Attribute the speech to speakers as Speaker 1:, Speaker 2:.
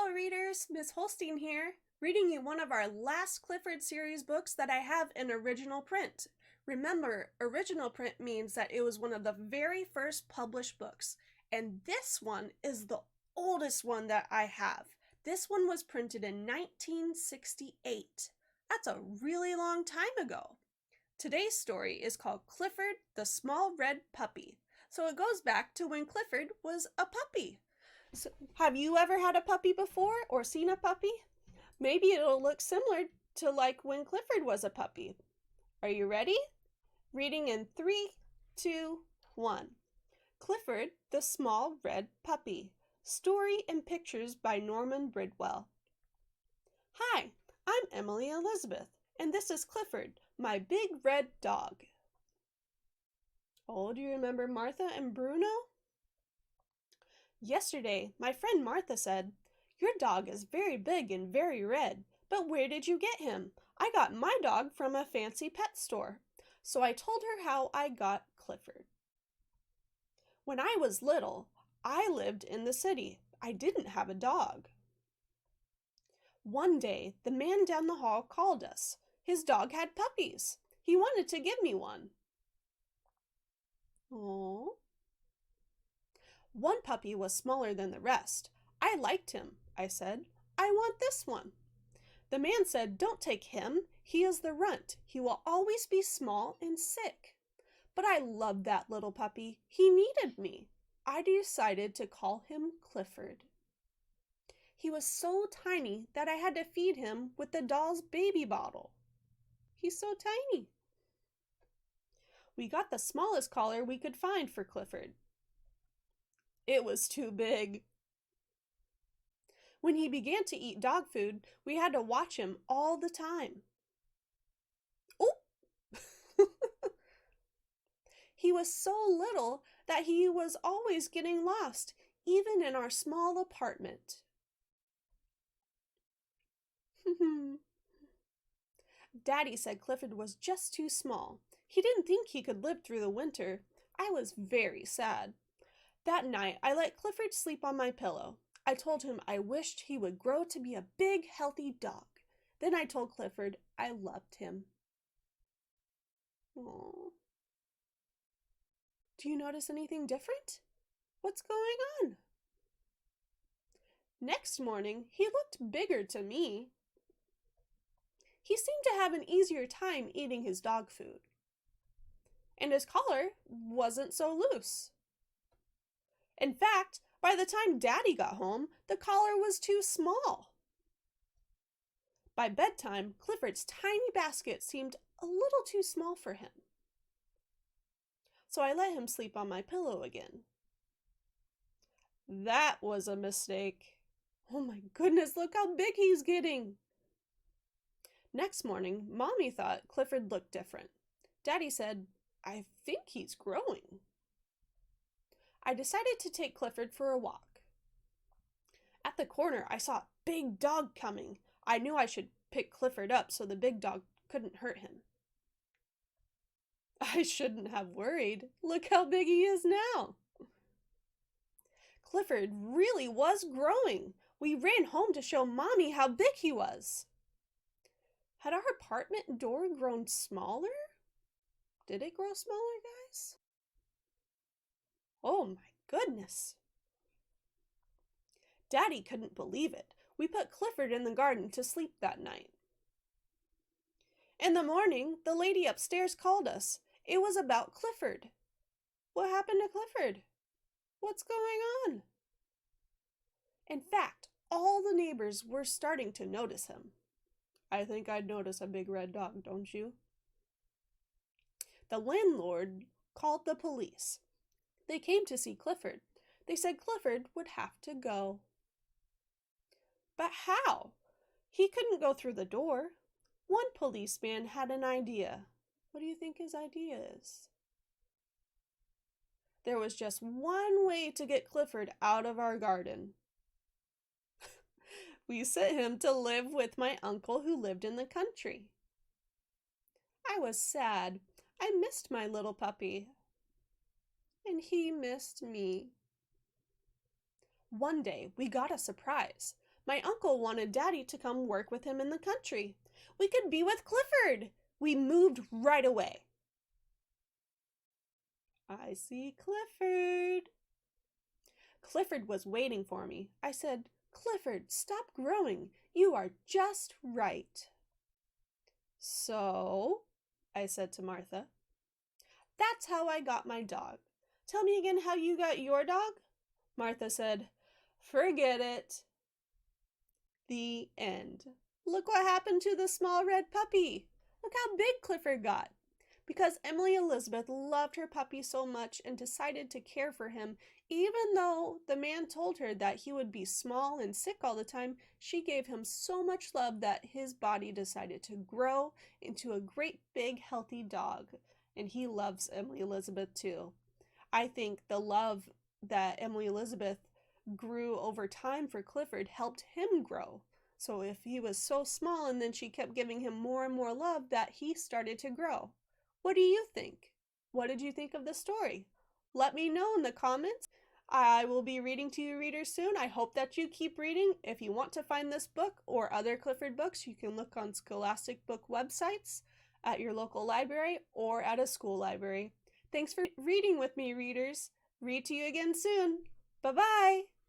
Speaker 1: Hello readers, Miss Holstein here, reading you one of our last Clifford series books that I have in original print. Remember, original print means that it was one of the very first published books, and this one is the oldest one that I have. This one was printed in 1968. That's a really long time ago. Today's story is called Clifford the Small Red Puppy, so it goes back to when Clifford was a puppy. So, have you ever had a puppy before or seen a puppy? Maybe it'll look similar to like when Clifford was a puppy. Are you ready? Reading in 3, 2, 1. Clifford the Small Red Puppy. Story and pictures by Norman Bridwell. Hi, I'm Emily Elizabeth, and this is Clifford, my big red dog. Oh, do you remember Martha and Bruno? Yesterday, my friend Martha said, "Your dog is very big and very red, but where did you get him? I got my dog from a fancy pet store." So I told her how I got Clifford. When I was little, I lived in the city. I didn't have a dog. One day, the man down the hall called us. His dog had puppies. He wanted to give me one. Oh. One puppy was smaller than the rest. I liked him, I said. I want this one. The man said, "Don't take him. He is the runt. He will always be small and sick." But I loved that little puppy. He needed me. I decided to call him Clifford. He was so tiny that I had to feed him with the doll's baby bottle. He's so tiny. We got the smallest collar we could find for Clifford. It was too big. When he began to eat dog food, we had to watch him all the time. Oh! He was so little that he was always getting lost, even in our small apartment. Daddy said Clifford was just too small. He didn't think he could live through the winter. I was very sad. That night, I let Clifford sleep on my pillow. I told him I wished he would grow to be a big, healthy dog. Then I told Clifford I loved him. Aww. Do you notice anything different? What's going on? Next morning, he looked bigger to me. He seemed to have an easier time eating his dog food. And his collar wasn't so loose. In fact, by the time Daddy got home, the collar was too small. By bedtime, Clifford's tiny basket seemed a little too small for him. So I let him sleep on my pillow again. That was a mistake. Oh my goodness, look how big he's getting. Next morning, Mommy thought Clifford looked different. Daddy said, "I think he's growing." I decided to take Clifford for a walk. At the corner, I saw a big dog coming. I knew I should pick Clifford up so the big dog couldn't hurt him. I shouldn't have worried. Look how big he is now. Clifford really was growing. We ran home to show Mommy how big he was. Had our apartment door grown smaller? Did it grow smaller, guys? Oh my goodness. Daddy couldn't believe it. We put Clifford in the garden to sleep that night. In the morning, the lady upstairs called us. It was about Clifford. What happened to Clifford? What's going on? In fact, all the neighbors were starting to notice him. I think I'd notice a big red dog, don't you? The landlord called the police. They came to see Clifford. They said Clifford would have to go. But how? He couldn't go through the door. One policeman had an idea. What do you think his idea is? There was just one way to get Clifford out of our garden. We sent him to live with my uncle who lived in the country. I was sad. I missed my little puppy. And he missed me. One day, we got a surprise. My uncle wanted Daddy to come work with him in the country. We could be with Clifford. We moved right away. I see Clifford. Clifford was waiting for me. I said, Clifford, stop growing. You are just right. So, I said to Martha, that's how I got my dog. Tell me again how you got your dog? Martha said, forget it. The end. Look what happened to the small red puppy. Look how big Clifford got. Because Emily Elizabeth loved her puppy so much and decided to care for him, even though the man told her that he would be small and sick all the time, she gave him so much love that his body decided to grow into a great big healthy dog. And he loves Emily Elizabeth too. I think the love that Emily Elizabeth grew over time for Clifford helped him grow. So if he was so small and then she kept giving him more and more love, that he started to grow. What do you think? What did you think of the story? Let me know in the comments. I will be reading to you readers soon. I hope that you keep reading. If you want to find this book or other Clifford books, you can look on Scholastic book websites, at your local library, or at a school library. Thanks for reading with me, readers. Read to you again soon. Bye-bye.